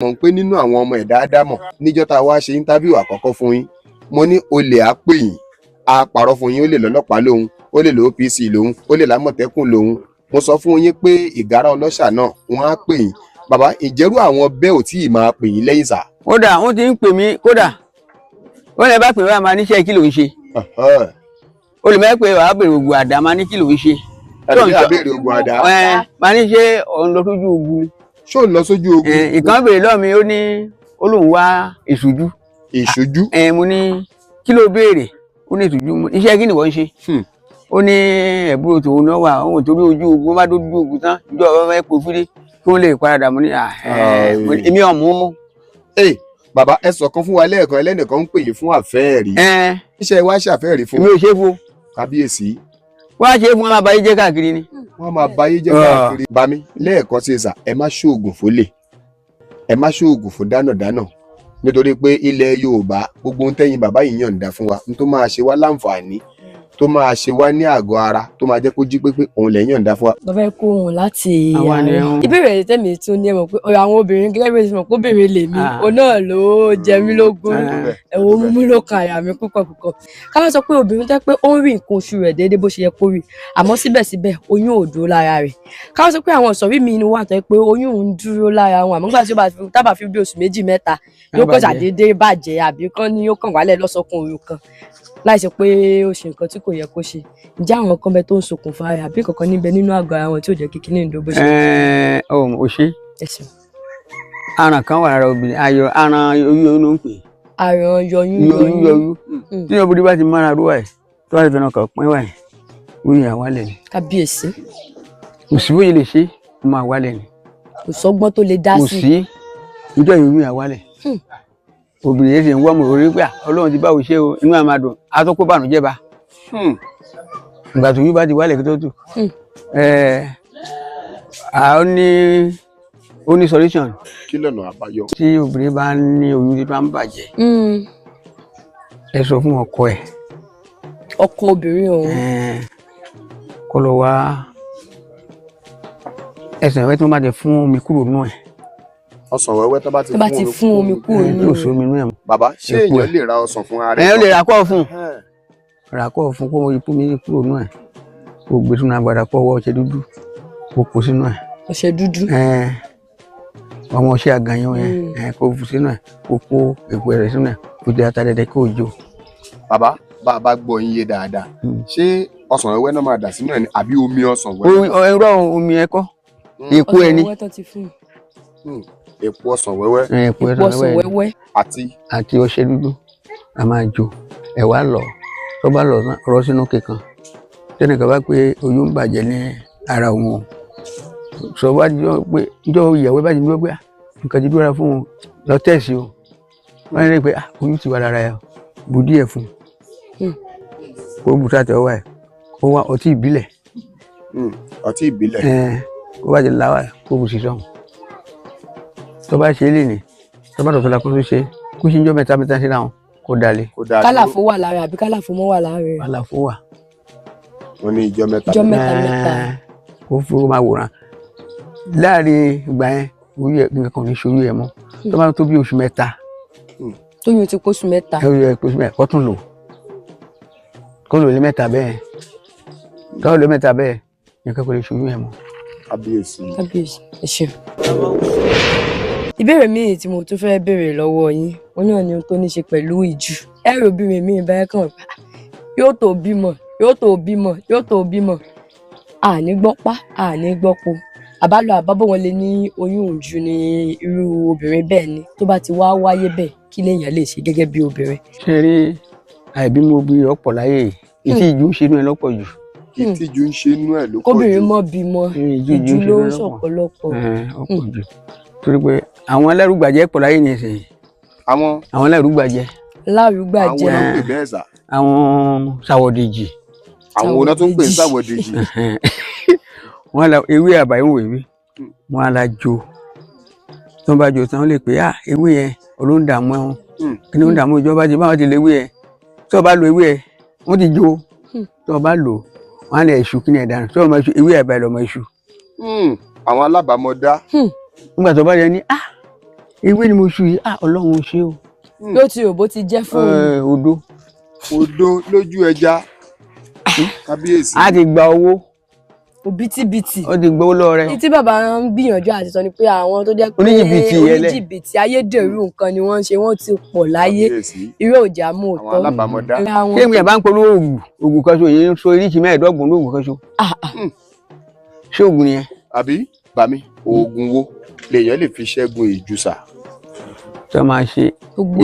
mọ̀ pé nínú àwọn ọmọ ẹ̀dá ádámọ̀ níjọ́ tá a wá ṣe íńtábíù àkọ́kọ́ fún yín mo ní olè á pè yín á parọ́ fún yín ó lè lọ́lọ́pàá lòun ó lè lọ OPC lòun ó lè lámọ̀tẹ́kùn lòun mo sọ fún yín pé ìgárá ọlọ́ṣà náà wọ́n á pè yín bàbá ìjẹ́rú àwọn bẹ́ẹ̀ ò tí ì máa pè yín lẹ́yìn sà. kódà wọ́n ti ń pè mí kódà wọ́n lè bá pè wá máa níṣẹ́ kí ló ń ṣe olùmọ̀ pé wàá bèrè ògùn àdá máa ní kí ló ń ṣe. ẹni tí a béèrè ògùn àdá. máa ní ṣe òun lọ sójú ogun. ṣó ń lọ sójú ogun. ìkan béèrè lọ́ọ̀ mi ó ní ó lóun wá ìṣújú. ìṣújú. mo ní kí ló béèrè ó ní ìṣújú iṣẹ́ kí ni wọ́n ń ṣe. ó ní ẹ̀bùrò tòun náà wà òun torí ojú ogun bá dójú ogun tán ìjọ ọ̀rọ̀ ẹ̀ pò fúdé kí wọ́n lè paradà mo ní èmi ọ̀mú. bàbá ẹ sọ̀kan fún wa lẹ́ẹ̀kan ẹlẹ́nìkan ń pè yín fún àfẹ́ẹ̀rí. iṣẹ́ wa ṣàfẹ́ẹ̀rí fún. èmi ò ṣe fún. kábíyèsí. wọ́n á ṣe fún wọn máa bayé jẹ́ káàkiri ni. wọ́n máa bayé jẹ́ káàkiri. bami lẹ́ẹ̀kan sí ẹ̀sà ẹ má ṣoògùn fólè ẹ má ṣoògùn fún dánàdánà nítorí pé ilẹ̀ Yorùbá gbogbo ohun tẹ́yin bàbá yìí yànda fún wa n tó máa ṣe wá láǹfààní tó máa ṣe wá ní àgọ́ ara tó máa jẹ́ kó jí pépé òun lẹ́yìn yànda fún wa. mo fẹ́ kó òun láti ìbéèrè tẹ̀mí tún ní ẹ mọ̀ pé ọ̀rọ̀ àwọn obìnrin gẹ́gẹ́ bí ẹ ti mọ̀ pé obìnrin lèmi òun náà ló jẹ mí lógún ẹ̀wọ̀n mímú ló kan àyà mi púpọ̀ púpọ̀ ká má sọ pé obìnrin tẹ́ pé ó ń rí nǹkan oṣù rẹ̀ déédéé bó ṣe yẹ kó rí àmọ́ síbẹ̀síbẹ̀ oyún ò dúró lára rẹ̀ ká má sọ pé àwọn ìsọ̀rí mi wà tẹ́ pé oyún ń dúró lára wọn àmọ́ nígbà tí ó tábà fi bí oṣù méjì mẹ́ta yóò kọ́ ṣàdédé bàjẹ́ àbí kán ní yóò kàn wálẹ̀ lọ́sọ̀kan òru kan láì ṣe pé ó ṣe nǹkan tí kò yẹ kó ṣe ǹjẹ́ àwọn kan bẹ tó ń ṣokùnfà rẹ̀ àbí kankan níbẹ̀ nínú àgọ́ ara wọn tí ò jẹ́ kí kíní ìdó bó ṣe. ò ṣe aràn kan wà lára obìnrin ayọ̀ aràn oyún ló ń pè. aràn yọyún tí obìnrin bá ti mára rú ẹ̀ tó wà lẹ́fẹ̀ẹ́ náà kàn pín wà ẹ̀ oyún àwálẹ̀ ni. kábíyèsí. kò sí bóyá lè ṣe ó máa wálẹ̀ ni. kò sọ́gbọ́n tó lè dá sí. kò sí ìjọ oyún àwálẹ̀ obìnrin yẹn sì ń wọ́ mọ̀ orí pé Ọlọ́run ti báwo ṣe o inú àmà dùn á tó kó bànújẹ́ bá ìgbà tó yí bá ti wálẹ̀ kí tó tù ó ní solution. kí lọ́nà àbáyọ. tí obìnrin bá ní oyún tí bá ń bàjẹ́ ẹ sọ fún ọkọ ẹ̀. ọkọ obìnrin ọ̀hún. kó lọ wá ẹsẹ̀ ìwé tí wọ́n bá ti fún omi kúrò nù ẹ̀. ọsàn wẹ́wẹ́ tó bá ti fún omi kúrò nù ẹ̀. yóò so omi nù ẹ̀. bàbá ṣé èèyàn lè ra ọsàn fún ara ẹ̀. ẹ̀ lè ra kọ́ fún ràkọ́ fún kó ipò mi kúrò nù ẹ̀ kó gbé sínú agbada kó ọwọ́ ọṣẹ dúdú kó kó sínú ẹ̀. ọṣẹ dúdú. ọmọ ọṣẹ àgànyàn yẹn kó fún sínú ẹ̀ kó kó èpo rẹ̀ sínú ẹ̀ kó jẹ ata dẹdẹ kó jó. bàbá gbọ́ yín yé dáadáa ṣé ọsàn wẹ́wẹ́ náà máa dà sínú ẹ̀ ni àbí omi ọsàn wẹ́wẹ́. ẹ̀rọ omi ẹ̀ kọ́ èpo ẹ̀ ni èpo ọsàn wẹ́wẹ́. èpo ọsàn wẹ́wẹ́. àti ọṣẹ dúdú a máa jó ẹ̀ wá lọ tó bá lọ rọ sínú kíkan tẹnìkan bá pé oyún ń bàjẹ́ ní ara òun sọ bá jọ pé ìjọ ìyàwó bá ti dúró pé nǹkan ti dúró fún un lọ tẹ̀sí o wọ́n ní pé oyún ti wà lára ẹ̀ bù díẹ̀ fún un kó bù sátẹ̀ ọwọ́ ẹ̀ kó wá ọtí ìbílẹ̀. ọtí ìbílẹ̀. kó bá ti láwà kó bù sí sọ́hùn tó bá ṣe é lè ní tó bá tọ̀tọ̀ la kó tó ṣe kó ṣe ń jọ mẹ́ta sí láwọn kó dalẹ̀. kálàfó wà lára àbí kálàfó mọ́ wà lára rẹ̀. kálàfó wà. wọ́n ní ìjọ mẹ́ta. kó fún máa wòran láàrin ìgbà yẹn orí ẹ nǹkan kan ní ṣorí ẹ mọ́ tó bá tó bí oṣù mẹ́ta. tóyún ti kóṣù mẹ́ta. kó tún lò kó lò lé mẹ́ta bẹ́ẹ̀ tó lò mẹ́ta bẹ́ẹ̀ nǹkan kan lè ṣorí ẹ mọ́. kábíyèsí. ẹ ṣeun. ìbéèrè míì tí mo tún fẹ́ béèrè lọ́wọ́ yín wọn náà ni ohun tó ní ṣe pẹ̀lú ìjù ẹ̀rọ obìnrin mi bẹ́ẹ̀ kàn pa yóò tó bímọ àní gbọ́pá àní gbọ́po àbálò àbábọ̀ wọn lè ní oyún ìjù ní irú obìnrin bẹ́ẹ̀ ni tó bá ti wá wáyé bẹ́ẹ̀ kí lèèyàn lè ṣe gẹ́gẹ́ bí obìnrin. ṣe rí àìbímọ obìnrin ọ̀pọ̀ láyé ìtì ìjù ń ṣe inú ẹ̀ lọ́pọ̀ jù. ìtìjú ń ṣe inú ẹ̀ ló pọ̀ jù. kóbìnrin mọ́ bímọ ìjù ló ń ṣọ̀pọ̀lọpọ̀. ọ̀pọ̀ jù torí pé àwọn ẹlẹ́rùgbàjẹ́ pọ̀ láyé ní ìsìn. àwọn ẹlẹ́rùgbàjẹ́. lárúgbàjẹ́. àwọn náà ń pè bẹ́ẹ̀ sà. àwọn sàwọ̀dèjì. àwọn náà tún ń pè sàwọ̀dèjì. wọ́n la ewé àbáyéwò ewé wọ́n á la jó tó bá jó tán wọ́n lè pè ewé yẹn olóńdàmú ẹ̀hún kí ni ó ń dààmú ìjọba jẹ báwọn ti lè ewé yẹn tó bá lo ewé yẹn wọ́n ti jó tó bá lò wọ́n á lè ṣu kí ni ẹ̀dá tó ọmọ iṣu ewé àbáyé lọmọ iṣu. àwọn alábàámọ̀dá. nígbà tó bá yẹ ní ewé ni mo ṣu yìí Ọlọ́run ṣe o. yóò ti rò bó ti jẹ́ fún odó. odó lójú ẹja kábíyèsí. a ti gba owó. òbítíbitì. ó ti gbowó lọ rẹ. ní tí bàbá ń gbìyànjú àti sọ ni pé àwọn tó jẹ́ pé oníjìbìtì ayédèrú nǹkan ni wọ́n ń ṣe wọ́n ti pọ̀ láyé irú òjà mú òótọ́. àwọn alábàámọ̀dá. ṣé ìgbà bá ń polówó oògùn kan so èyí ń so oríṣi mẹ́ẹ̀ẹ́dọ́gbọ̀n lóògùn kan so. ṣé oògùn nìyẹn. àbí bàmí oògùn wo lèèyàn lè fi ṣẹ́gun ìjùsà. tó máa ṣe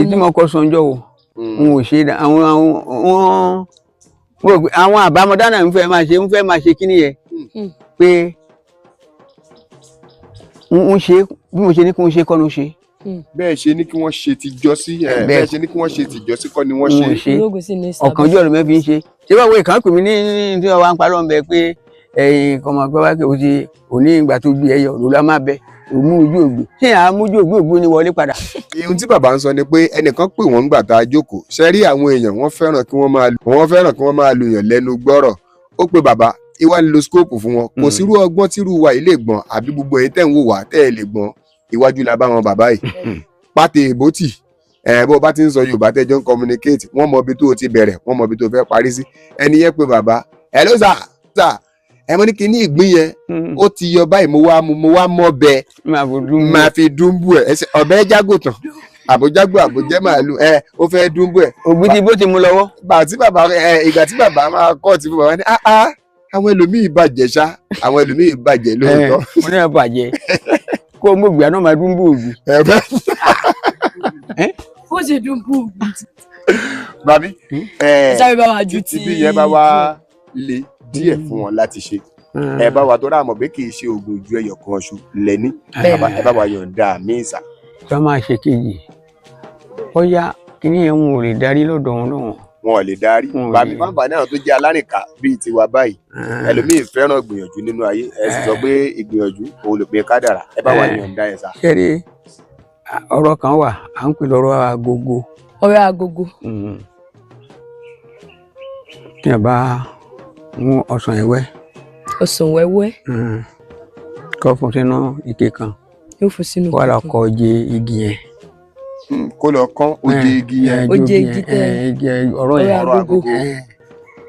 ìdí mọ́kọ́ sọ́njọ́ wo n ò ṣe àwọn àbámọ̀dá náà ń fẹ́ máa ṣe kíní yẹn pé ń ṣe bí mo ṣe ní kí wọ́n ṣe kọ́ ló ṣe. bẹ́ẹ̀ ṣe ní kí wọ́n ṣe tìjọ́sí bẹ́ẹ̀ ṣe ní kí wọ́n ṣe tìjọ́sí kọ́ ni wọ́n ṣe. ọ̀kànjọ́ rẹ̀ mẹ́fì ń ṣe ṣé báwo ìkànnì pè mí ní tí wọ́n wá ń parọ́ ń bẹ pé ẹ̀yìn kọ́mọ pé wá kí o ti òní ìgbà tó gbé ẹyọ ló lá má bẹ òmú ojú ògbé ṣé àmójú ògbé ni wọlé padà. ohun tí bàbá ń sọ ni pé ẹnìkan pè wọ́n gbà tá a jókòó ṣe rí àwọn èèyàn wọ́n fẹ́ràn kí wọ́n máa lu yàn lẹ́nu gbọ́rọ̀ ó pe bàbá ìwà ń lo skóòpù fún wọn kò sírú ọgbọ́n tírú wa ilé gbọ́n àbí gbogbo èyí tẹ̀ ń wò wá tẹ́ ẹ lè gbọ́n iwájú la bá wọn bàbá yìí pàtẹ ìbòtì bó bá ti ń sọ Yorùbá tẹ́jọ́ ń communicate wọ́n mọ ibi tó o ti bẹ̀rẹ̀ wọ́n mọ ibi tó fẹ́ parí sí ẹni yẹn pé bàbá hello sir ẹ mọ ní kí ní ìgbín yẹn ó ti yọ báyìí mo wá mọ bẹ máa fi dúnbù ẹ ọbẹ jágò tán àbójágbò àbójẹ màálù ó fẹ́ dúnbù ẹ. ògbí ti bó ti mú lọ́wọ́. ìgbà tí bàbá máa kọ́ ti fún bàbá ní àwọn ẹlòmíì bàjẹ́ ṣá àwọn ẹlòmíì bàjẹ́ lóòótọ́. mo ní ẹ bàjẹ́ kó o mú ògbìyà náà máa dúnbù ògbì. ó ṣe dúnbù ògbì. bàbí sáré bá wa ju ti bí yẹn bá wá le díẹ̀ fún wọn láti ṣe ẹ bá wa tó rà mọ̀ pé kì í ṣe oògùn ju ẹyọ kan ṣu lẹ́ni ẹ bá wa yọ̀ǹda mí ìsà. tó máa ṣe kejì ó yá kíní yẹn wọn ò lè darí lọ́dọ̀ wọn náà. wọn ò lè darí bàbí fáńfà náà tó jẹ́ alárìnká bíi tiwa báyìí ẹlòmíì fẹ́ràn ìgbìyànjú nínú ayé ẹ sì sọ pé ìgbìyànjú òun lè pe kádàrá ẹ bá wa yọ̀ǹda ẹ sà. ṣẹ́rí ọ̀rọ̀ kan wà à ń pè lọ́rọ̀ agogo. ọ̀rọ̀ agogo. tí a bá mú ọsàn ẹ̀wẹ́. ọsàn wẹ́wẹ́. kó fún sínú ike kan. yóò fún sínú ike kan. wà á kọ oje igi yẹn. kó lọ kán oje igi yẹn. oje igi tẹ ọ̀rọ̀ yẹn ọ̀rọ̀ agogo.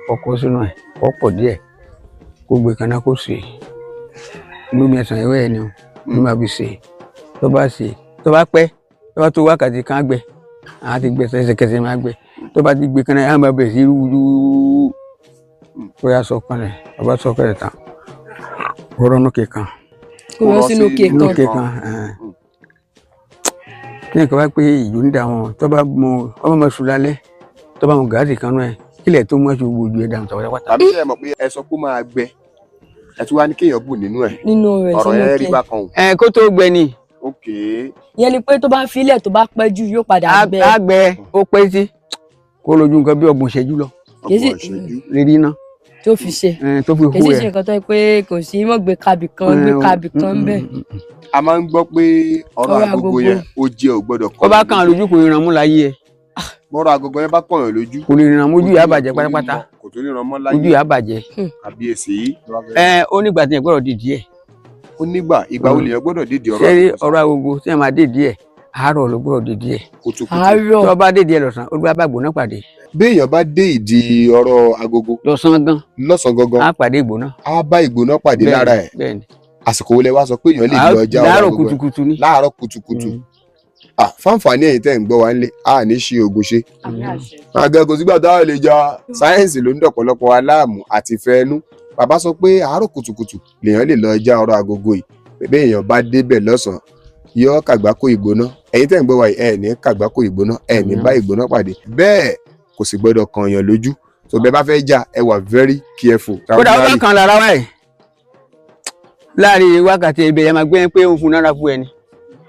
kọ́kọ́ sínú ẹ̀ kó pọ̀ díẹ̀ kó gbé kaná kó sè é lómi ọsàn ẹ̀wẹ́ yẹn ni o ló máa fi sè é tó bá sè é tó bá pẹ́ tó bá tó wákàtí kan gbẹ àwọn ti gbẹ ẹsẹ̀kẹsẹ̀ máa gbẹ tó bá ti gbé kaná yẹn á máa bẹ̀rẹ̀ sí rúurú tó yà sọ kan rẹ̀ ọba sọ kan rẹ̀ tán rọrọ nókè kan. rọ sínú òkè kan. kí ni kò bá pé ìjò ń da wọn tó bá mọ ọmọ máa sùn lálẹ́ tó bá mọ gáàsì kan náà kílẹ̀ tó mú ẹ̀sùn gbòòdù ẹ̀ dànù tàwọn pátá. tàbí ṣe é mọ̀ pé ẹ sọ pé ó máa gbẹ ẹ tún wá ní kéèyàn bù nínú ẹ̀ rẹ̀ ọ̀rọ̀ yẹn rí bákan o. kó tó gbẹ ni. ok. ìyẹn ni pé tó bá filẹ̀ tó bá pẹ́ jù yóò padà gbẹ. á gbẹ ó pẹ́ sí kó lójú nǹkan bí ọgbọ̀n ìṣẹ́jú lọ. lérí iná. tó fi ṣe tó fi hu ẹ. kì í ṣe nǹkan tó yẹ pé kò sí mọ́ gbé kabì kan ń bẹ̀. a máa ń gbọ́ pé ọ̀rọ̀ agogo yẹn ó jẹ́ ò gbọ́dọ̀ kọ́. ó bá kàn án lójú kò ríran mú láyé ẹ. bọ́rọ̀ agogo yẹn bá kọ̀yàn lójú. kò lè ríran mú ojú yà bàjẹ́ pátápátá. kò tó ríran mọ́ láyé. ojú yà bàjẹ́. àbíyèsí yìí. ó nígbà tí yẹn gbọ́dọ̀ dìdí ẹ̀. ó nígbà ìgbà wo lèyàn gbọ́dọ̀ dìdí ọ̀rọ̀ agogo. ṣé ọ̀rọ̀ agogo tí yẹn máa dìdí ẹ̀ àárọ̀ ló gbọ́dọ̀ dìdí ẹ̀. àárọ̀ tó bá dìdí ẹ̀ lọ́sàn ó bá gbóná pàdé. béèyàn bá dé ìdí ọ̀rọ̀ agogo. lọ́sàn gangan. á pàdé ìgbóná. á bá ìgbóná pàdé lára ẹ̀. bẹ́ẹ̀ni. àsìkò wo lẹ wá sọ pé èèyàn lè lọ ọjà láàárọ̀ kùtùkùtù ni. láàárọ̀ kùtùkùtù. fáǹfààní ẹ̀yin tẹ́ ń gbọ́ wa nílé a ní ṣe ògùn ṣe. àgàgò sígbà táwọn lè jà sáyẹ́ǹsì ló ń dọ̀pọ̀lọpọ̀ aláàmù àti fẹ́ẹ́nú. bàbá sọ pé àárọ̀ kùtùkùtù lèèyàn lè lọ ọjà ọ̀rọ̀ agogo yìí bẹ́ẹ̀ èèyàn bá débẹ̀ lọ́sàn-án yọ kàgbákò ìgbóná ẹ̀yin tẹ́ ń gbọ́ wa yìí ẹ̀ ní kàgbákò ìgbóná ẹ̀ ní bá ìgbóná pàdé bẹ́ẹ̀ kò sì gbọ́dọ̀ kan èèyàn lójú tó bẹ́ẹ̀ bá fẹ́ jà ẹ wà very careful. kódà ó bá kan lára wáyé láàrin wákàtí ẹbẹ yẹn máa gbé pé òun fún náírà fún ẹni.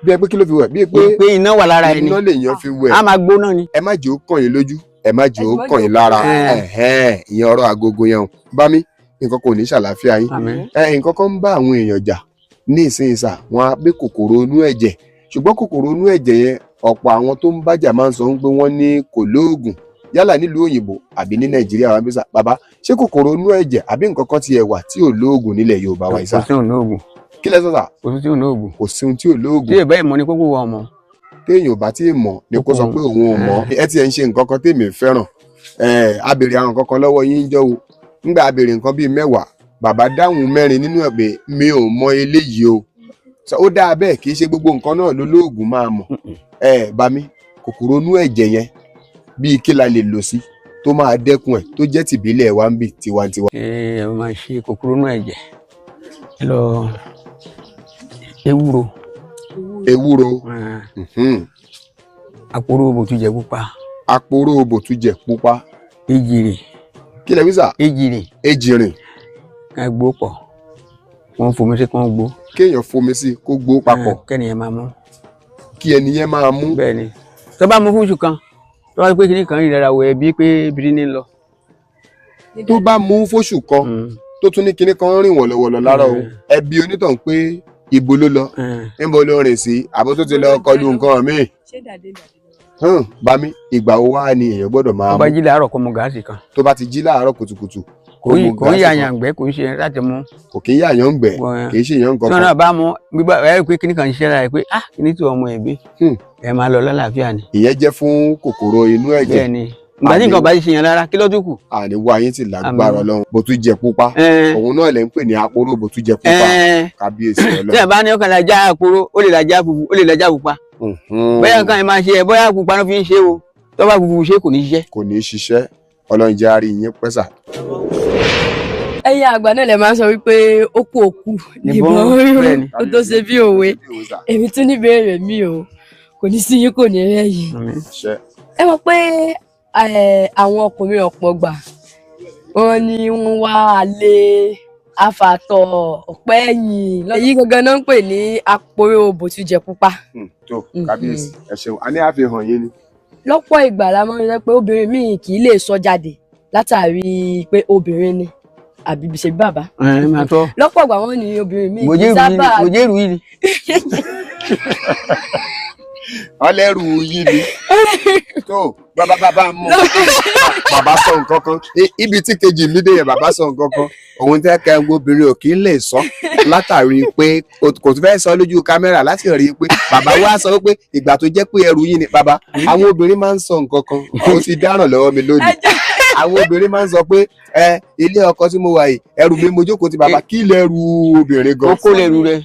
bí ẹ pé kí ló fi wẹ̀ bí ẹ pé iná wà lára ẹni iná lèèyàn fi wẹ̀ á máa gbóná ni. ẹ má jẹ́ ó kàn yín lójú ẹ má jẹ́ ó kàn yín lára ìyẹn ọ̀rọ̀ agogo yẹn o bá mi nǹkan kò ní ṣàlàáfíà yín nǹkan kan ń bá àwọn èèyàn jà ní ìsinsà wọn á gbé kòkòrò inú ẹ̀jẹ̀ ṣùgbọ́n kòkòrò inú ẹ̀jẹ̀ yẹn ọ̀pọ̀ àwọn tó ń bájà máa ń sọ pé wọ́n ní kò lóògùn yálà nílùú òyìnbó àbí ní nàìjíríà wa bísà bàbá ṣé kòkòrò inú ẹ̀jẹ̀ àbí nǹkan kan ti ẹ̀ wà tí ò lóògùn nílẹ̀ yorùbá wa ìsà. kò sí òun lóògùn. kí lẹ sọ sà. kò sí òun lóògùn. kò sí ohun tí ò lóògùn. tí ìbá ìmọ̀ ni kókó wa ọmọ téèyàn ò bá tí ì mọ̀ ni kó sọ pé òun ò mọ̀ ẹ ti ẹ̀ ń ṣe nǹkan kan tèmi fẹ́ràn a béèrè àwọn nǹkan kan lọ́wọ́ yín jọ́ o nígbà a béèrè nǹkan bíi 10 bàbá dáhùn 4 nínú ẹ̀ pé mi ò mọ eléyìí o ó dáa bẹ́ẹ̀ kì í ṣe gbogbo nǹkan náà lolóògùn máa mọ̀ bami kòkòrò inú ẹ̀jẹ̀ yẹn bíi kí la lè lò sí tó máa dẹ́kun ẹ̀ tó jẹ́ tìbílẹ̀ wa ń bì tiwantiwa. ẹ máa ṣe kòkòrò inú ẹ̀jẹ̀ ẹ lọ ewúro àpòrò bòtújẹ pupa ejìrìn kí lẹ wí sà ejìrìn ká gbó pọ̀ wọ́n fomi sí kán gbó kéèyàn fomi sí kó gbó papọ̀ kẹ́niyẹn máa mú kí ẹniyẹn máa mú. bẹ́ẹ̀ni tó bá mú fún oṣù kan tó bá pé kíní kan ìrora wọ ẹbí pé bírí ní lọ. tó bá mú fóṣù kan tó tún ní kíní kan rìn wọ̀lọ̀wọ̀lọ̀ lára o ẹbí onítàn pé ibo ló lọ níbo ló rìn sí àbó tó ti lọ kọlu nǹkan míì. Bami ìgbà wo wá ni èèyàn gbọ́dọ̀ máa mú. tó bá jí láàárọ̀ kó mu gáàsì kan. tó bá ti jí láàárọ̀ kùtùkùtù kò ń yàyàn gbẹ kò ń ṣe láti mú. kò kí ń yàyàn gbẹ kì í ṣe èèyàn kankan. tí wọn náà bá mú gbígbà ẹ pé kíní kan ṣiṣẹ́ lára ẹ pé kíní tí ọmọ ẹ bí ẹ máa lọ lálàáfíà ni. ìyẹn jẹ́ fún kòkòrò inú ẹ̀jẹ̀. bẹ́ẹ̀ni ìgbà tí nǹkan bá ti ṣe yẹn lára kí ló tún kù. àníwá yín ti lágbára Ọlọ́run bòtújẹ pupa òun náà lè ń pè ní àpòrò bòtújẹ pupa kábíyèsí Ọlọ́run. tí ẹ bá ní ọkàn lajà àpòrò ó lè lajà pupa ó lè lajà pupa. bóyá nǹkan ẹ máa ṣe ẹ bóyá pupa ló fi ń ṣe o tó bá pupa ṣe kò ní ṣiṣẹ́. kò ní ṣiṣẹ́ Ọlọ́run jẹ́ àárín yín pẹ́sà. ẹ̀yin àgbà náà lè máa ń sọ wípé ó kú òkú ìbọn rírun ó tó ṣe bí òwe èmi tún ní ìbéèrè mi o kò ní sí yín kò ní rẹ̀yìn. ẹ mọ̀ pé àwọn ọkùnrin ọ̀pọ̀ gbà wọ́n ní wọ́n wá alẹ́ afàtọ̀ ọ̀pẹ́ ẹ̀yìn èyí gangan náà ń pè ní àpòrò bòtújẹ pupa. tó kábíyèsí ẹ ṣeun a ní àfihàn yín ni. lọ́pọ̀ ìgbà la máa ń rí pé obìnrin míì kì í lè sọ jáde látàrí pé obìnrin ni àbí ṣe bí bàbá. lọ́pọ̀ ìgbà wọ́n ní obìnrin míì kì í sábà. mòjèrú yìí ni. ọlẹ́rù yìí ni tó bàbá mú bàbá sọ nǹkan kan ibi tí kejì mi dé yẹn bàbá sọ nǹkan kan òun tẹ́ kẹ́ obìnrin ò kí ń lè sọ látàrí pé kò tún fẹ́ sọ lójú kámẹ́rà láti rí i pé bàbá wa sọ pé ìgbà tó jẹ́ pé ẹrù yìí ni bàbá àwọn obìnrin máa ń sọ nǹkan kan ó ti dáràn lọ́wọ́ mi lónìí àwọn obìnrin máa ń sọ pé ilé ọkọ tí mo wà yìí ẹrù mi mo jókòó ti bàbá kí lẹrù obìnrin gan. okó lẹrù rẹ.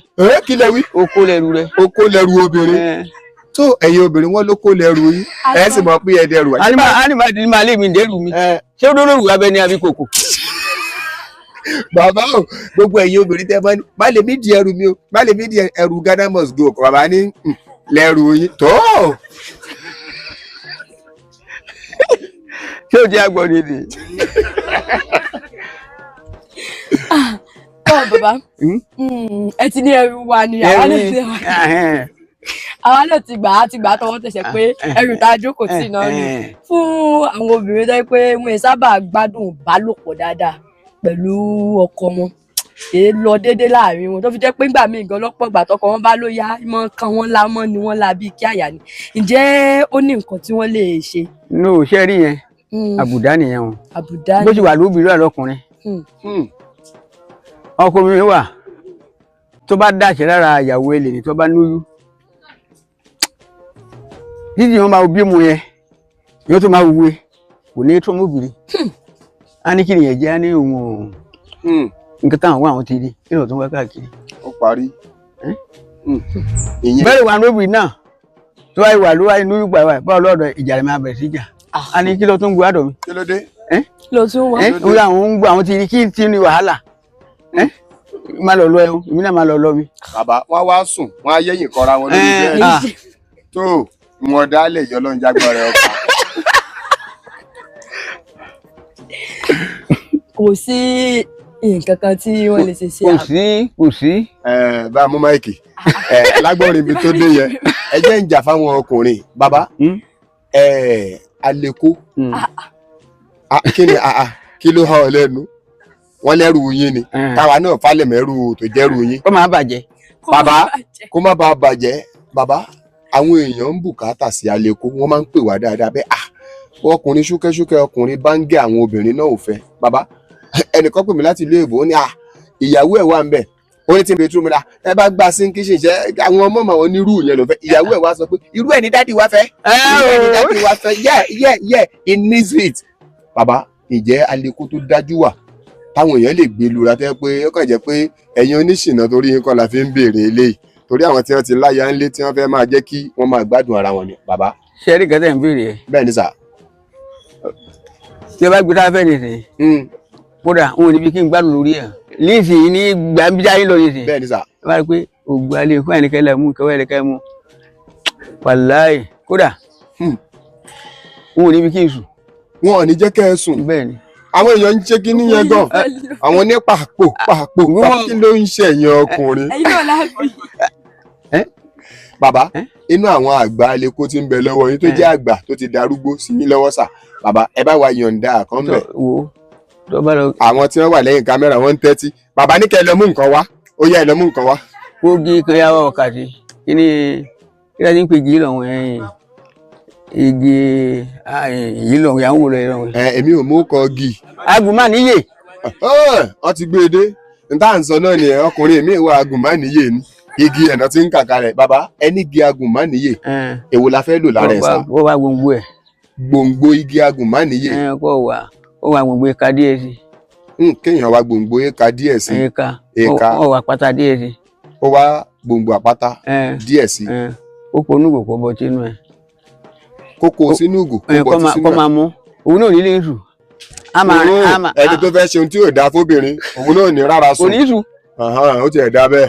kí lẹ wí. okó lẹrù rẹ. okó lẹrù obìnrin. tó ẹ̀yin obìnrin wọn ló kó lẹrù yín ẹ sì mọ̀ pé ẹ dẹrù. ànímọ̀ lè mi dẹrù mi ṣé ó dólórù abẹ ní abí kòkò. bàbá o gbogbo ẹ̀yin obìnrin tẹ́ bá ní má lè mí di ẹrù mi o má lè mí di ẹrù Ghana must go bàbá ní lẹrù yín tó. ṣé o jẹ́ àgbọ̀ nìyí. bàbá ẹ ti ní ẹrù wa ni àwa náà ti gbà á tọwọ́ tẹsẹ̀ pé ẹrù tá a jókòó tì náà ni fún àwọn obìnrin tó yẹ pé wọn sábà gbádùn ìbálòpọ̀ dáadáa pẹ̀lú ọkọ wọn èé lọ déédéé láàrin wọn tó fi jẹ́ pé ńgbà míì gan lọ́pọ̀ ìgbà tọkọ wọn bá ló yá mọ́ kan wọn lá mọ́ ni wọ́n la bíi kí àyà ni ǹjẹ́ ó ní nǹkan tí wọ́n lè ṣe. no ṣe rí yẹn àbùdá nìyẹn o àbùdá ni bó ti wà lóbìnrin lọkùnrin ọkùnrin wà tó bá dàṣẹ lára ìyàwó ẹ lè ní tó bá lóyún dídì wọn máa bí mu yẹn yóò tó máa wúwe kò ní tó mọ́bìnrin á ní kí nìyẹn jẹ́ á ní òun ò nǹkan táwọn wà àwọn ti rí kí lóò tó wá káàkiri. ó parí. bẹ́ẹ̀ wà lóbìnrin náà tó wáyé wà ló wáyé lóyún gbà báwo lọ́dọ̀ ìjà rẹ̀ máa bẹ̀rẹ̀ sí ìjà á ní kí ló tún gbọ́ àdọ̀ mi. kí ló dé. ló tún wá. ó yà àwọn ń gbọ́ àwọn ti rí kí tí ní wàhálà má lọ lọ ẹ èmi náà má lọ lọ mi. bàbá wọn wá sùn wọn á yẹ̀yìn kọra wọn lórí bẹ́ẹ̀ tó wọn dálé yọ ló ń jágbọ́ rẹ ọkọ. kò sí nǹkan kan tí wọ́n lè ṣe sí àbọ̀. kò sí. bá a mú máìkì lágbọ́nrin ibi tó dé yẹn ẹ jẹ́ ń jà fáwọn ọkùnrin bàbá àlékó kí ló hàn ọ́ lẹ́nu wọ́n lẹ́rù yín ni káwa náà falẹ̀ mẹ́rù tó jẹ́rù yín. kó má bàjẹ́. bàbá kó má bàa bàjẹ́ bàbá àwọn èèyàn ń bùkátà sí àlékó wọ́n máa ń pè wá dáadáa bẹ́ẹ̀ ọkùnrin ṣúkẹ́ṣúkẹ́ ọkùnrin bá ń gé àwọn obìnrin náà ò fẹ́ bàbá ẹnìkan pè mí láti ilé ìbò ó ní ìyàwó ẹ̀ wà ń bẹ̀ ó ní tí n bẹ túrú mi la ẹ bá gbà sí kíṣìn ṣe àwọn ọmọ màá wọn ní irú yẹn ló fẹ́ ìyàwó ẹ̀ wá sọ pé irú ẹ̀ ní dádì wá fẹ́ irú ẹ̀ ní dádì wá fẹ́ yeah it needs it. bàbá ǹjẹ́ àlékún tó dájú wà táwọn èèyàn lè gbé lura tẹ́ pé ó kàn jẹ́ pé ẹ̀yin oníṣìnà torí yín kọ́ la fi ń béèrè eléyìí torí àwọn tí wọ́n ti láya ńlé tí wọ́n fẹ́ máa jẹ́ kí wọ́n máa gbádùn ara wọn ni bàbá. ṣe rí kẹtẹ ń béèrè ẹ. bẹ́ẹ̀ ni sà. tí ẹ bá gbé táfẹ́ nìsín kódà òun níbi kí n gbádùn lórí ẹ̀ líìsì ní gbàmbíjáyé lọ nìsín. bẹ́ẹ̀ ni sà. ẹ bá rí pé ògùn alẹ́ fún ẹnikẹ́ni mú kẹwàá ẹnikẹ́ni mú wàláì kódà òun níbi kí n sùn. wọn ò ní jẹ́ kẹ́ ẹ sùn. bẹ́ẹ̀ ni. àwọn èèyàn ń ṣe kínní yẹn gan àwọn ní pàpò kí ló ń ṣe ẹ̀yin ọkùnrin. ẹ̀yin náà láàbì. bàbá inú àwọn àgbà aleko tí ń bẹ lọ́wọ́ yín tó jẹ́ àgbà tó ti darúgbó sí yín lọ́wọ́ sà bàbá ẹ bá wa yọ̀ǹda kan bẹ̀. àwọn tí wọ́n wà lẹ́yìn kámẹ́rà wọ́n ń tẹ́tí bàbá ní kẹ́ ẹ lọ mú nǹkan wá ó yá ẹ lọ mú nǹkan wá. kógi kan yá wà wákàtí kí ni kí láti ń pè igi lọ́wọ́ ẹ̀yìn igi yìí lọ́wọ́ yà ń wò lọ́wọ́. èmi ò mú kọ gì. agùnmáníyè. wọ́n ti gbé e dé níta ń sọ náà ni ọkùnrin mi wà agùnmáníyè ni igi ẹ̀nà tí ń kàkà rẹ̀ bàbá ẹni igi agùnmáníyè èwo la fẹ́ lò lára ẹ̀ sá. ó wà gbòǹgbò ẹ̀. gbòǹgbò igi agùnmáníyè. ó wà gbòǹgbò ẹ̀ka díẹ̀ sí. kéèyàn wá gbòǹgbò ẹ̀ka díẹ̀ sí. ẹ̀ka ó wà pátá díẹ̀ sí. ó wá gbòǹgbò àpáta díẹ̀ sí. ó kó onúgò kó bọ́ sínú ẹ̀. kókó sínú ògò kó bọ́ sínú ẹ̀. kó máa mú òun náà nílé ń sùn. ẹni tó fẹ́ ṣe ohun tí yóò dáa fóbìnrin òun náà ní rárá sùn. kò ní sùn. ó tiẹ̀ dá bẹ́ẹ̀.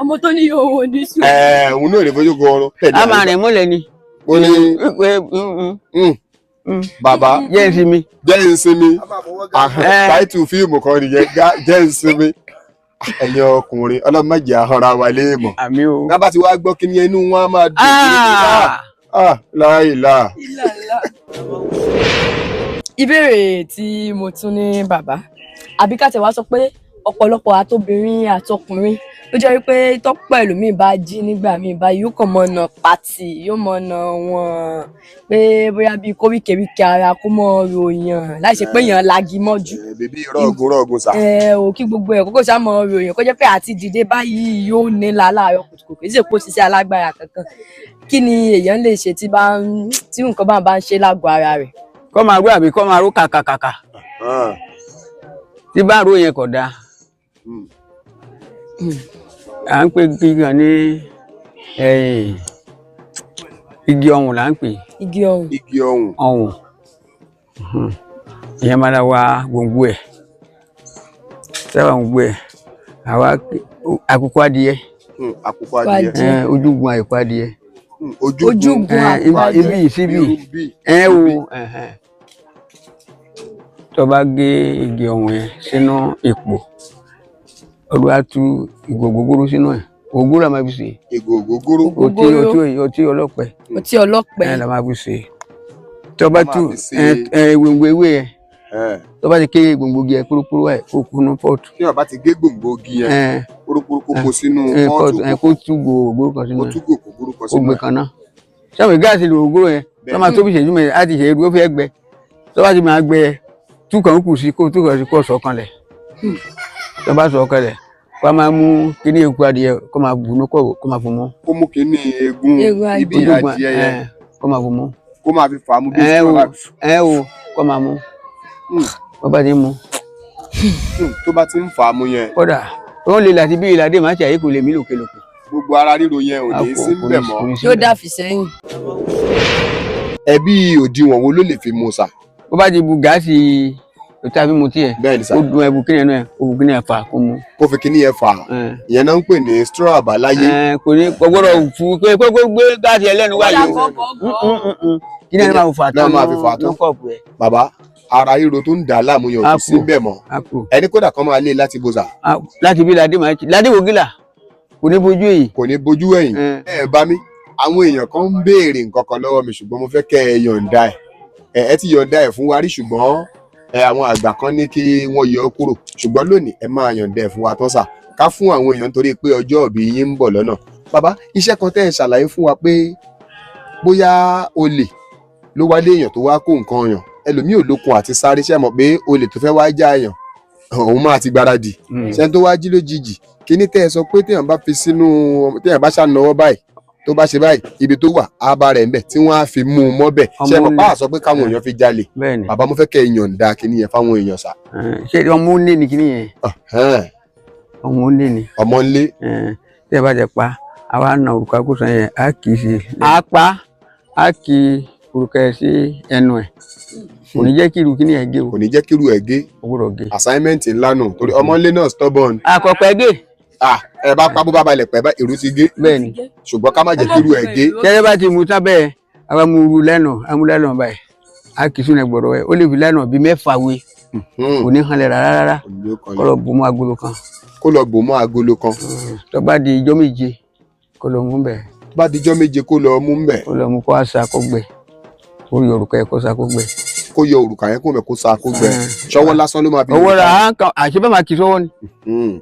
ọmọ tó ní owó ní sùn. òun náà lè fojú gan-an. a máa rìn múlẹ̀ ni. ó ní bàbá jẹ́ ìsinmi. jẹ́ ìsinmi táìtù fíìmù kan nìyẹn jẹ́ ìsinmi. ẹ̀yin ọkùnrin ọlọ́mọdé ahọ́ra wa léèmọ̀. àmì o. lábá tí wàá gbọ́ kí ni inú wọn á máa dùn. láìláà. ìbéèrè tí mo tún ní bàbá àbí ká tẹ̀ wá sọ pé ọ̀pọ̀lọpọ̀ àtobìnrin àtọkùnrin ló jẹ́ wípé tọ́pọ̀ ẹlòmíì bá jí nígbà míì báyìí yóò kàn mọ́ ọ̀nà pàtì yóò mọ́ ọ̀nà wọn pé bóyá bíi kóríkèríkè ara kó mọ́ ròyàn láì ṣe pé èèyàn lagi mọ́jú. bèbí rọ́ọ̀gùn sà. ò kí gbogbo ẹ̀ kókò sá mọ́ ròyàn kó jẹ́ pé àti dìde báyìí yóò nílà láàárọ̀ kùtùkùtù kì í ṣe pé ó ṣiṣẹ́ alágbára kankan kí ni èèyàn lè ṣe tí nǹkan bá ń ṣe lágọ̀ọ́ ara rẹ̀. kọ́ máa ró àbí kọ́ máa ró kàkàkàkà tí bá ró yẹn kò dáa. À ń pè gígan ní igi ọ̀hún là ń pè. igi ọ̀hún. igi ọ̀hún. ọ̀hún ìyẹn máa la wa gbòǹgbò ẹ̀ sábà gbòǹgbò ẹ̀ àwa àkùkọ adìyẹ. àkùkọ adìyẹ. ojúgun àìkú adìyẹ. ojúgun àìkú adìyẹ. ibi ìsíbì wo tó bá gé igi ọ̀hún yẹn sínú ipò ọdún á tú ìgò ògógóró sínú ẹ̀ ògógóró máa fi ṣe. ìgò ògógóró. ọtí ọlọ́pẹ. ọtí ọlọ́pẹ. ẹ la máa fi ṣe. tó bá tú gbòǹgbò ewé yẹn tó bá ti ké gbòǹgbò igi yẹn kúrúkúrú ẹ kó kúnú pọ́ọ̀tù. tí wọ́n bá ti gé gbòǹgbò igi yẹn kúrúkúrú kó kó sínú pọ́ọ̀tù. kó tú ògógóró kan sínú ẹ. kó tú ògógóró kan sínú ẹ. ó gbé kan náà. sọ́wọ́n gáàsì lò ògógóró yẹn tó máa tóbi ìṣẹ́jú mẹ́rin á ti ṣe é dúró fẹ́ gbẹ tó bá ti máa gbẹ túkàn kù sí kó túkàn sí kó sọ̀kanlẹ̀ tó bá sọ̀kanlẹ̀ kó máa mú kíní eku adìyẹ kó máa bù ní kó máa fún mọ́. kó mú kíní egun ibi adìyẹ yẹn kó máa fún mọ́. kó máa fi fà á mú bí sọ́ra. kó máa mú bó bá ti mú. tó bá ti ń fà á mú yẹn. kódà ó lè láti bí ìlàdé máa ṣe àyíkò lè mí lòkèlòkè. gbogbo ara ríro yẹn ò ní sí bẹ̀ mọ́. yóò dàfi sẹ́yìn. ẹbí òdiwọ̀n wo ló lè fi mú sà. bó bá ti bu gáàsì òtí àbí mo tiẹ̀ ó dun ẹbu kíni ẹnu ẹ ó bu kíni ẹ fà kó mu. kó fi kíni ẹ fà ìyẹn náà ń pè ní straw àbáláyé. kò ní gbọ́dọ̀ fún pé gbé gáàsì ẹlẹ́nu wáyé o kíni ẹni máa fà tó kọ̀ọ̀pù ẹ. bàbá ara ríro tó ń dà á láàmú yẹn ò sí bẹ́ẹ̀ mọ́ ẹni kódà kan máa lé láti bozà. láti bí ládé máa ti ládé wògìlà kò ní bojú èyí. kò ní bojú ẹ̀yìn. ẹ bá mi àwọn èèyàn kan ń béèrè nǹkan kan lọ́wọ́ mi ṣùgbọ́n mo fẹ́ kẹ́ ẹ yọ̀ǹda ẹ ti yọ̀ǹda ẹ fún wa rí ṣùgbọ́n àwọn àgbà kan ní kí wọ́n yọ ọ́ kúrò ṣùgbọ́n lónìí ẹ máa yọ̀ǹda ẹ fún wa tán sà ká fún àwọn èèyàn nítorí pé ọjọ́ ìbí yín ń bọ̀ lọ́nà. bàbá iṣẹ́ kan tẹ́ ẹ ṣàlàyé fún wa pé bóyá olè ló wá lé èèyàn tó wá kó nǹkan yàn ẹlòmíì ò lókun àti sáré ṣe mọ̀ pé olè tó fẹ́ wá já èèyàn òun máa ti gbáradì ṣe tó wá jí lójijì kíní tẹ́ ẹ sọ pé téèyàn bá fi sínú téèyàn bá ṣànáwọ́ báyìí tó bá ṣe báyìí ibi tó wà á bá rẹ̀ ń bẹ̀ tí wọ́n á fi mú un mọ́bẹ̀ ṣe mọ̀ bá sọ pé káwọn èèyàn fi jalè bàbá mo fẹ́ kẹ́ ẹ yọ̀ǹda kíní yẹn fáwọn èèyàn sà. ṣé ọmọ ńlé ni kíní yẹn ọmọ ńlé ni ọmọ ńlé tí ẹ bá jẹ pa àwa na òrùka kó sàn yẹn á kì í ṣe á pa á kì í òrùka ẹ sí ẹnu ẹ kò ní jẹ́ kí irú kíní ẹ gé o kò ní jẹ́ kí irú ẹ gé assignment ńlá nù torí ọmọ ńlé náà stubborn. àkọ́pẹ́ gé. ẹ bá pa bó bá balẹ̀ pẹ́ bá irú ti gé. bẹ́ẹ̀ni ṣùgbọ́n ká má jẹ́ kí irú ẹ gé. tẹ́lẹ̀ bá ti mú tábẹ́ àwa mú irú lẹ́nu amúlẹ́nu báyìí á kì í sún ẹgbọ̀rọ̀ ẹ ó lè fi lẹ́nu bíi mẹ́fà wé kò ní hanlẹ̀ rárá kó lọ bò mọ́ agolo kan. kó lọ bò mọ́ agolo kan. tó bá di ijọ́ méje kó lọ mú bẹ́ẹ̀. bá di ijọ́ méje kó lọ mú bẹ́ẹ̀. kó lọ mú kó aṣa kó gbẹ kó yọ òrùka yẹn kó sa kó gbẹ. kó yọ òrùka yẹn kó mẹ kó sa kó gbẹ. ṣọwọ́ lásán ló máa fi. ọwọ́ rà àṣẹ bá máa kì í sọ́wọ́ ni.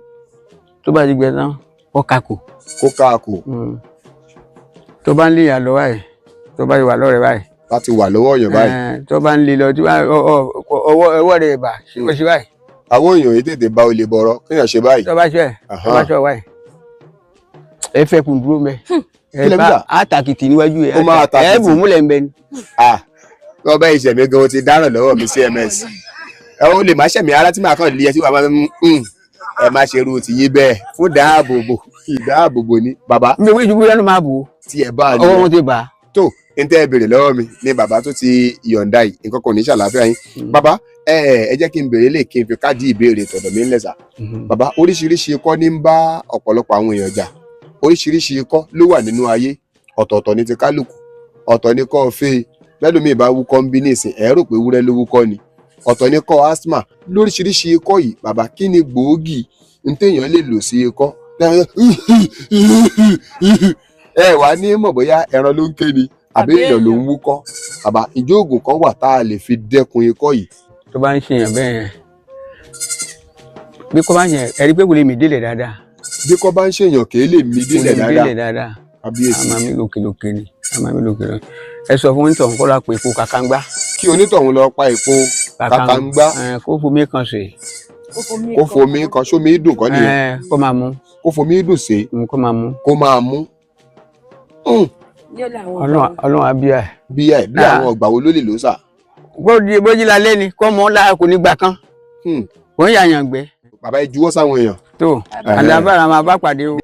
tó bá di gbẹ tán kó kakò. kó kakò. tó bá ń lé ìyá lọ báyìí tó bá wà lọ́rẹ̀ báyìí. láti wà lọ́wọ́ yẹn báyìí. tó bá ń lé lọ tí ọwọ́ rẹ̀ bà ṣe ṣe báyìí. àwọn èèyàn yìí tètè bá olè bọ̀rọ̀ kéèyàn ṣe báyìí. tó bá ṣe báyìí ẹ fẹ́ kun dúró mẹ́ ẹ bá àtàkìtì níwájú ẹ ẹ bù múlẹ̀ ń bẹ ni. ọba ìṣẹ̀mí gan ti dáràn lọ́wọ́ mi CMS ẹ ó lè má ṣẹ̀mí ara tí màá kàn lé ẹ tí wàá máa ẹ má ṣe irú ti yí bẹ́ẹ̀ fún ìdáàbòbò ni bàbá. mi ò wí ìdúgbò lẹ́nu máa bù ú tí ẹ bá a lè ọwọ́ wọn ti bà á. tó n tẹ́ ẹ béèrè lọ́wọ́ mi ni bàbá tó ti yọ̀ǹda yìí nǹkan kò ní ṣàlàáfíà yín bàbá ẹ jẹ́ kí n béèrè lè kí n fi káàdì ìbéèrè tọ̀dọ̀ mi ńlẹ̀ sà bàbá oríṣiríṣi ikọ́ ní ń bá ọ̀pọ̀lọpọ̀ àwọn èèyàn jà oríṣiríṣi ikọ́ ló wà nínú ayé ọ̀tọ̀ọ̀tọ̀ ní ti kálukú ọ̀tọ̀ ní kọ́ fẹ́ lẹ́lòmíì bá wúkọ́ ń bí nísìn ẹ rò pé wúrẹ́ ló wúkọ́ ni ọ̀tọ̀ ní kọ́ asthma lóríṣiríṣi ikọ́ yìí bàbá kí ni gbòógì n téèyàn lè lò sí ikọ́ ẹ wà ní mọ̀ bóyá ẹran ló ń ké ni àbí èèyàn ló ń wúkọ́ bàbá ìjọ oògùn kan wà tá a lè fi dẹ́kun ikọ́ yìí. tó bá ń ṣèyàn bẹ́ẹ̀ yẹn bí kò bá ń ṣèyàn ẹ̀rí pé kò lè mí délẹ̀ dáadáa. bí kò bá ń ṣèyàn kì í lè mí délẹ̀ dáadáa àmà mi lòkèlòkè ni àmà mi lòkèlòkè ẹ sọ fún onítọ̀hún kó lọ pa èpo kàkàngbá. kí onítọ̀hún lọ pa èpo kàkàngbá. kó fomi kan sè. kó fomi kan sómi dùn kọ́ nìyẹn. kó máa mú. kó fomi dùn sè. kó máa mú. kó máa mú. Ọlọ́run abíyá ẹ. bí àwọn ọgbà wo ló lè lò sà. bójú la lé ni kọ́ mọ́ lára kò ní gbà kan. kò ń yàyàn gbẹ. bàbá ẹ juwọ́ sáwọn èèyàn. tó àdàbàrà máa bá pàdé o.